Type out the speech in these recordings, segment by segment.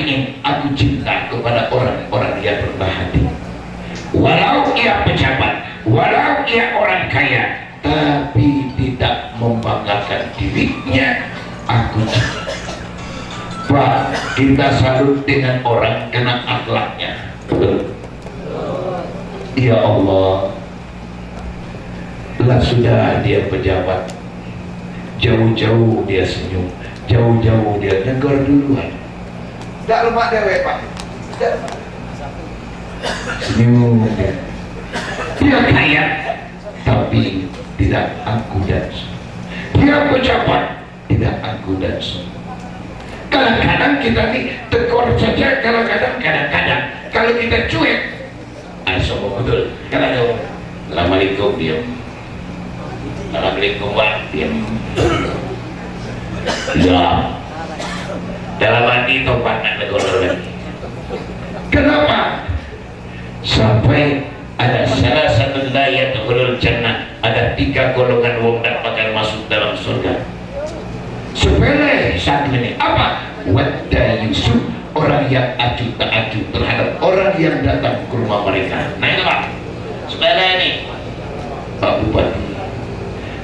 ingin, aku cinta kepada orang-orang yang rendah hati. Walau ia pejabat, walau ia orang kaya, tapi tidak membanggakan dirinya, aku cinta. Pak, kita salut dengan orang kena akhlaknya. Betul? Ya Allah, lah sudah dia pejabat, jauh-jauh dia senyum, jauh-jauh dia negor duluan. Tak lemak dewe Pak, senyum dia. Dia kaya, tapi tidak aku dan semua. Dia pejabat, tidak aku dan semua. Kadang-kadang kita nih tekor saja, kadang-kadang kalau kita cuek, semua betul. Kadang-kadang Assalamualaikum diam, Assalamualaikum Pak diam. Ya, dalam hati topan nak negor lagi. Kenapa? Sampai ada salah satu daya tuhulul jannah, ada 3 golongan wong tak bakal masuk dalam surga. Sepele satu ini apa? Wadda Yusuf, orang yang acuh tak acuh terhadap orang yang datang ke rumah mereka. Nah itu Pak, sepele nih Pak Bupati.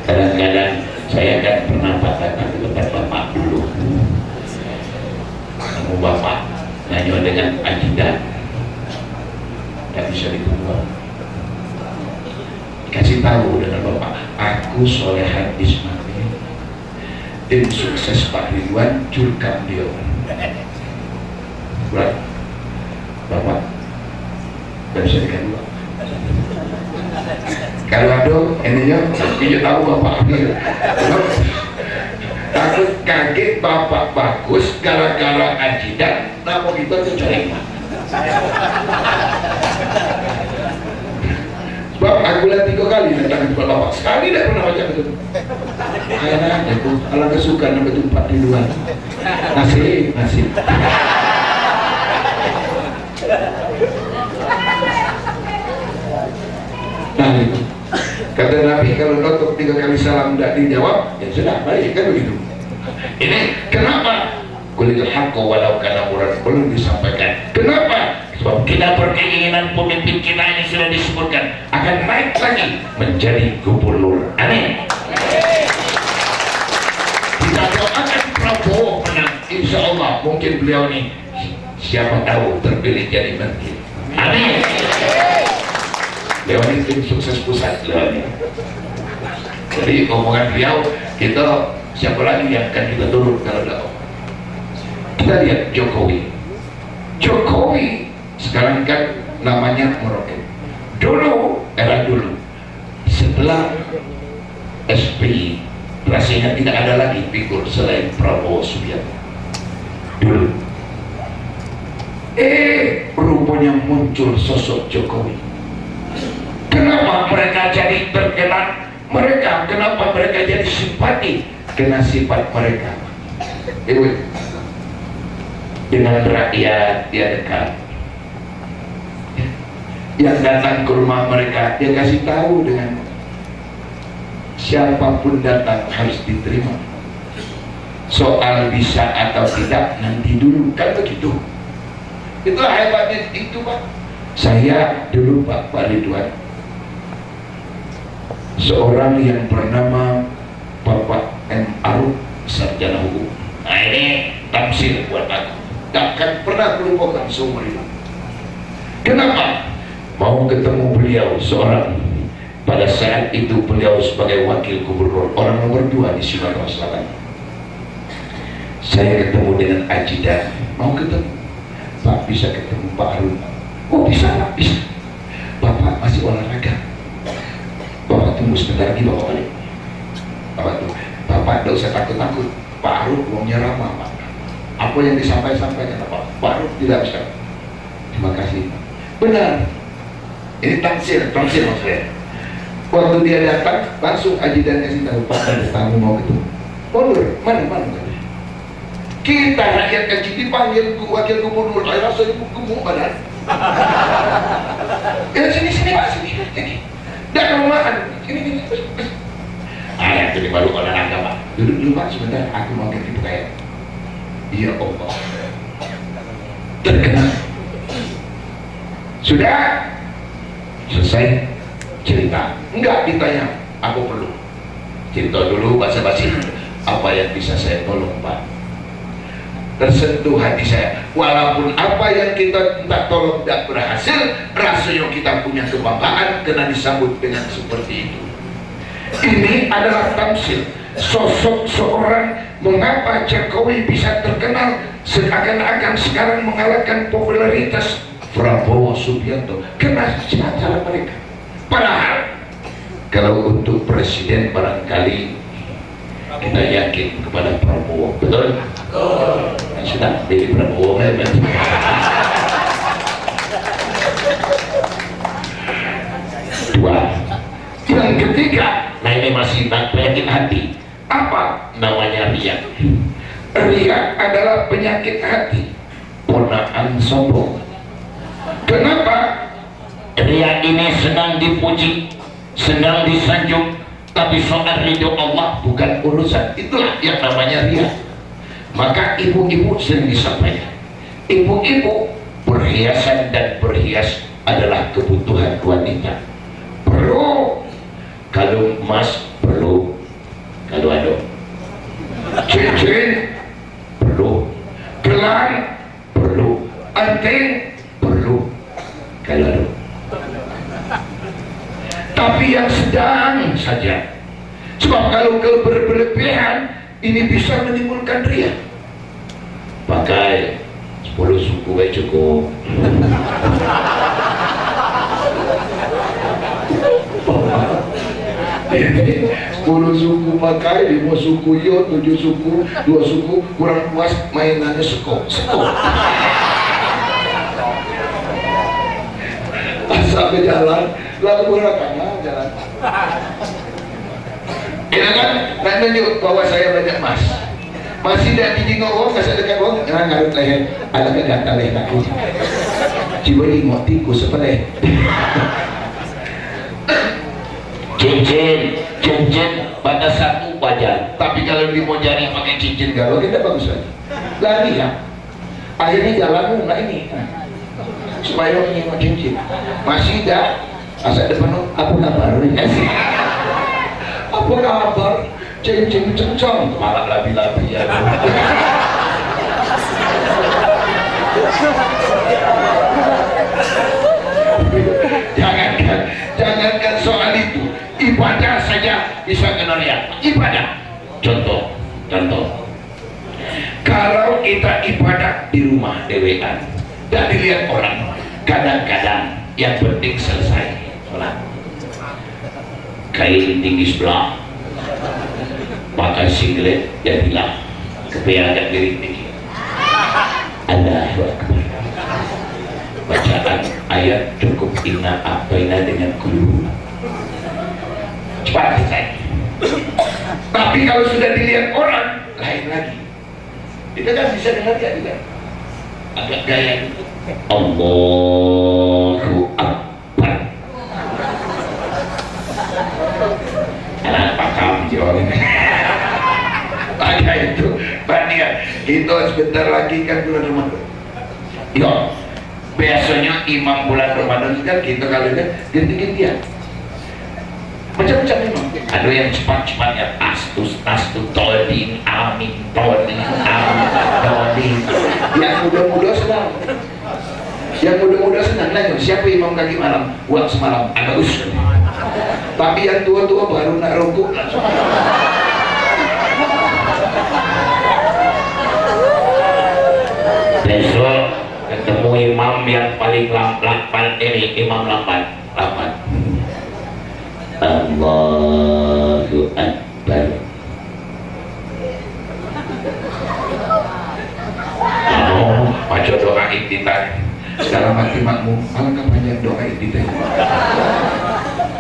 Kadang-kadang saya kan pernah datang ke tempat Bapak dulu. Kamu Bapak nanya dengan ajidan, tak bisa ditunggu. Kasih tahu dengan Bapak, aku Solehan Ismail, tim sukses Pak Ridwan Julkam Dio. Berat Bapak gak bisa dikandung. Kalau ada ininya dia tahu Bapak Amir. Aku kaget Bapak bagus gara-gara ajidan, namun kita kecolek. Sebab aku lihat 3 kali datang ke Bapak, sekali tidak pernah baca betul. Kayaknya aku kalau kesukaan sampai itu 4 ribuan. Nasib. Nah itu kata Nabi, kalau nutup 3 kali salam tidak dijawab, ya sudah baik kan begitu. Ini kenapa? Kulil haqqo walau kana murad, belum disampaikan. Kenapa? Sebab kita berkeinginan pemimpin kita ini sudah disebutkan akan naik lagi menjadi gubernur. Amin. Kita doakan Prabowo menang, insya Allah. Mungkin beliau ini siapa tahu terpilih jadi menteri. Amin. Beliau ini tim sukses pusat beliau ini. Jadi omongan beliau, kita siapa lagi yang akan kita turun kalau ada. Kita lihat Jokowi sekarang kan namanya meroket. Dulu, era dulu setelah SBY rasanya tidak ada lagi figur selain Prabowo Subianto. Dulu rupanya muncul sosok Jokowi. Kenapa mereka jadi terkenal? Kenapa mereka jadi simpati? Kena sifat mereka dengan rakyat dia dekat. Yang datang ke rumah mereka dia kasih tahu dengan siapapun datang harus diterima. Soal bisa atau tidak nanti dulu, kan begitu. Itu hebatnya itu Pak. Saya dulu Pak Ridwan, seorang yang bernama Bapak M. Aruf, sarjana hukum. Nah ini tamsil buat aku, gak akan pernah melupakan seumur hidup. Kenapa? Mau ketemu beliau seorang, pada saat itu beliau sebagai wakil gubernur, orang nomor 2 di Sumatera Selatan. Saya ketemu dengan ajidan, mau ketemu Pak, bisa ketemu Pak Harun. Oh bisa Pak, bisa. Bapak masih olahraga. Bapak tunggu sebentar lagi Bapak balik. Bapak tidak usah takut-takut, Pak Harun uangnya ramah Pak. Apa yang disampaikan Pak Harun tidak bisa. Terima kasih. Benar. Ini tamsil maksudnya. Waktu dia datang, langsung ajidan kasih tahu Pak, ada tamu mau ketemu. Mundur, mana kita rakyat kecil dipanggil wakil gubernur, saya rasa ibu gemuk badan. Ya sini Pak, sini. Dan rumahan, ini. Yang jadi baru olahraga Pak. Duduk dulu Pak sebentar, aku mau ganti pakaian. Ya Allah. terkenal. Sudah selesai cerita, enggak ditanya, aku perlu cerita dulu basa-basi, apa yang bisa saya tolong Pak? Tersentuh hati saya, walaupun apa yang kita minta tolong tidak berhasil, rasanya kita punya kebanggaan karena disambut dengan seperti itu. Ini adalah tamsil sosok seorang mengapa Jokowi bisa terkenal seakan-akan sekarang mengalahkan popularitas Prabowo Subianto. Kenapa cara mereka? Padahal kalau untuk presiden barangkali kita yakin kepada Prabowo, betul? Sudah dari Prabowo memang. Dua. Yang ketiga, nah ini masih penyakit hati. Apa namanya riak? Riak adalah penyakit hati, ponaan sombong. Kenapa? Riak ini senang dipuji, senang disanjung, tapi soal ridho Allah bukan urusan. Itulah yang namanya riak. Maka ibu-ibu sering disampaikan, ibu-ibu perhiasan dan berhias adalah kebutuhan wanita. Perlu kalung emas, perlu kalung ado, cincin perlu, gelang perlu, anting perlu, kalung ado. Tapi yang sedang saja, sebab kalau berlebihan ini bisa menimbulkan riak. Pakai 10 suku baik cukup. 10 suku pakai, 5 suku yo, 7 suku, 2 suku kurang puas mainannya sekop. Asal ke jalan, lalu gerakannya jalan. Ya kan, nak tunjuk bahwa saya banyak emas. Masih dah dijengok orang, kasih dekat orang, jangan ngarut leher, ada kegatal leher kaki. Coba tengok tikus sepeleh. Cincin pada satu wajar. Tapi kalau dia mau jari pakai cincin galau, tidak bagus lagi. Lari ya. Akhirnya jalan lah ini. Supaya orang ingin cincin. Masih dah. Asal depan, apa kabar? Apa kabar? Cincin cencong, malah labi-labi ya. Jangankan soal itu, ibadah saja bisa kena riak. Ibadah, contoh. Kalau kita ibadah di rumah dewean dan dilihat orang, kadang-kadang yang penting selesai sholat. Kain tinggi sebelah, pakai singlet jadilah kepala agak miring tinggi. Allahu Akbar. Bacaan ayat cukup inna apaina dengan kulu. Cepat selesai. Tapi kalau sudah dilihat orang, lain lagi. Kita kan bisa dengar juga. Agak gaya. Allahu Akbar. Anak pakam jawabnya. Ada itu, Bania. Itu sebentar lagi kan bulan Ramadan. Yo, biasanya imam bulan Ramadan kan kita kali ini ganti-gantian. Macam-macam imam. Ada yang cepat-cepat ya, astus, tolin, amin, tolin. Yang muda-muda senang. Yang muda-muda senang lah. Siapa imam kaki malam? Buat semalam, agak usul. Tapi yang tua-tua baru nak rukuk langsung. Besok ketemu imam yang paling lambat ini, imam lambat. Allahu Akbar. Oh, baca doa iftitah. Dalam hati makmum, alangkah banyak doa iftitah.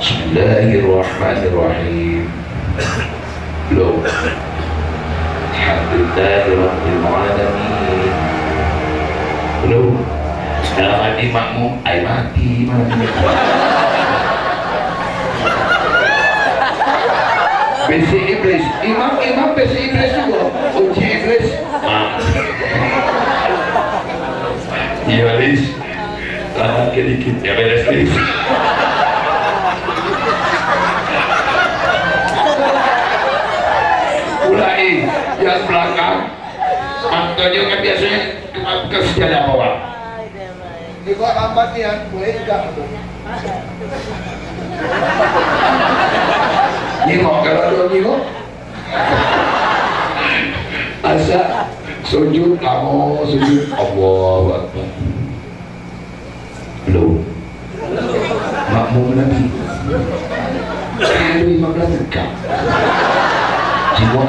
Bismillahirrahmanirrahim. Loh. Alhamdulillahirabbil alamin. Belum. Dalam hati makmum, ay mati malam ini. PC iblis, imam PC iblis juga. Uji iblis. Iya Lis, tangan ke dikit ya beres Lis. Mulai yang belakang, mantonya kan biasanya ke sejadah bawah. Di gua lambat nih ya, gue enggak tuh. Nyingok kalau ada nyingok. Asa sujud kamu sujud Allahu Akbar. Belum. Makmum Nabi. Kali 15 tegak. Jiwa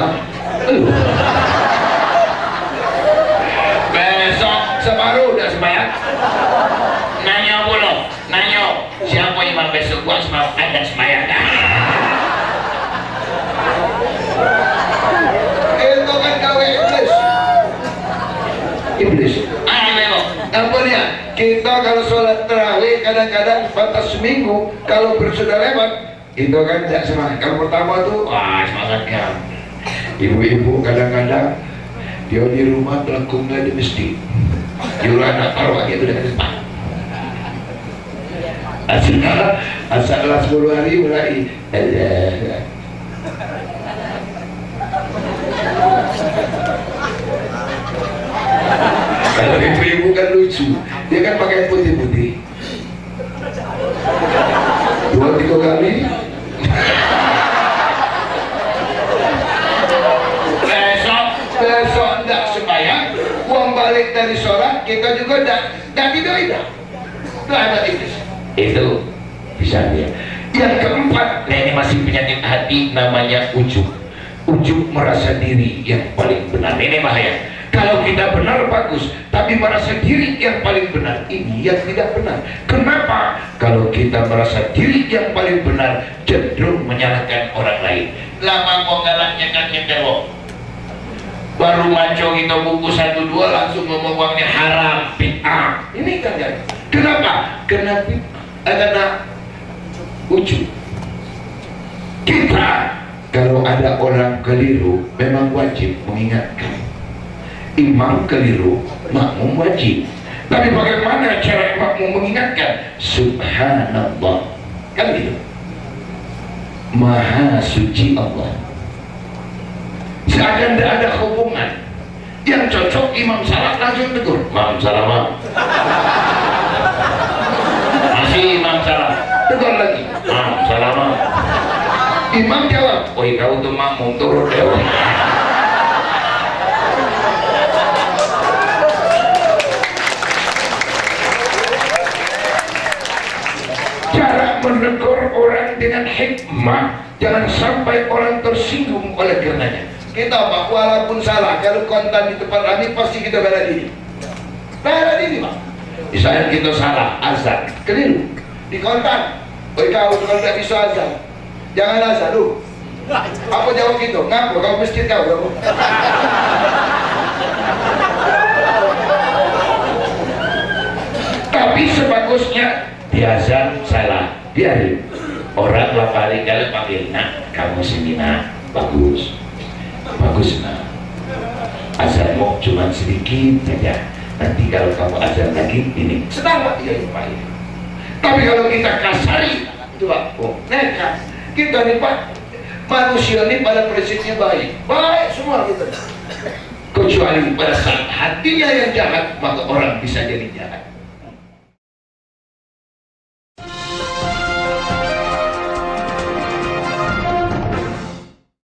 besok separuh udah sembahyang. Nanya mulu, nanya siapa imam besok gua ada sembahyang. Itu kan gawe iblis. Iblis. Apa dia? Kita kalau sholat tarawih kadang-kadang batas seminggu, kalau sudah lewat itu kan tidak semangat. Kalau pertama tuh wah semangat kan. Ibu-ibu kadang-kadang dia di rumah telekungnya di masjid. Jualan taruh itu dengan cepat. Asal 10 hari mulai. Kalau ibu-ibu kan lucu, dia kan pakai putih-putih 2-3 kali. Besok tidak sembahyang, uang balik dari sholat kita juga tidak didoain. Itu hebat iblis. Itu bisa dia. Yang keempat, nah ini masih penyakit hati, namanya ujub. Ujub merasa diri yang paling benar. Ini bahaya. Kalau kita benar bagus, tapi merasa diri yang paling benar, ini yang tidak benar. Kenapa? Kalau kita merasa diri yang paling benar, cenderung menyalahkan orang lain. Lama konggalannya kan nyekerwo. Baru maco kita buku 1-2 langsung ngomong uangnya haram, bid'ah. Ini kan ya. Kenapa? Karena ujub. Kita kalau ada orang keliru memang wajib mengingatkan. Imam keliru, makmum wajib. Tapi bagaimana cara makmum mengingatkan? Subhanallah, kan gitu. Maha suci Allah. Seakan tidak ada hubungan. Yang cocok imam salah langsung tegur. Imam salah mak. Masih imam salah. Tegur lagi. Imam salah mak. Imam jawab, oi kau tuh makmum turun dewa. Cara menegur orang dengan hikmah, jangan sampai orang tersinggung oleh karenanya. Kita Pak, walaupun salah, kalau kontan di tempat kami pasti kita bela diri. Bela diri Pak. Misalnya kita salah, azan, keliru di kontan. Oi kau kalau tidak bisa azan, jangan azan lu. Apa jawab gitu? Ngaku kau masjid kau. Tapi sebagusnya biasa salah, biarin. Orang lah paling kalau panggil nak, kamu sini nak, bagus. Bagus nak. Azanmu cuma sedikit saja. Nanti kalau kamu azan lagi ini sedang Pak, iya Pak. Tapi kalau kita kasari itu Pak, oh, nekat. Kita nih Pak, manusia ini pada prinsipnya baik, baik semua kita. Kecuali pada saat hatinya yang jahat, maka orang bisa jadi jahat.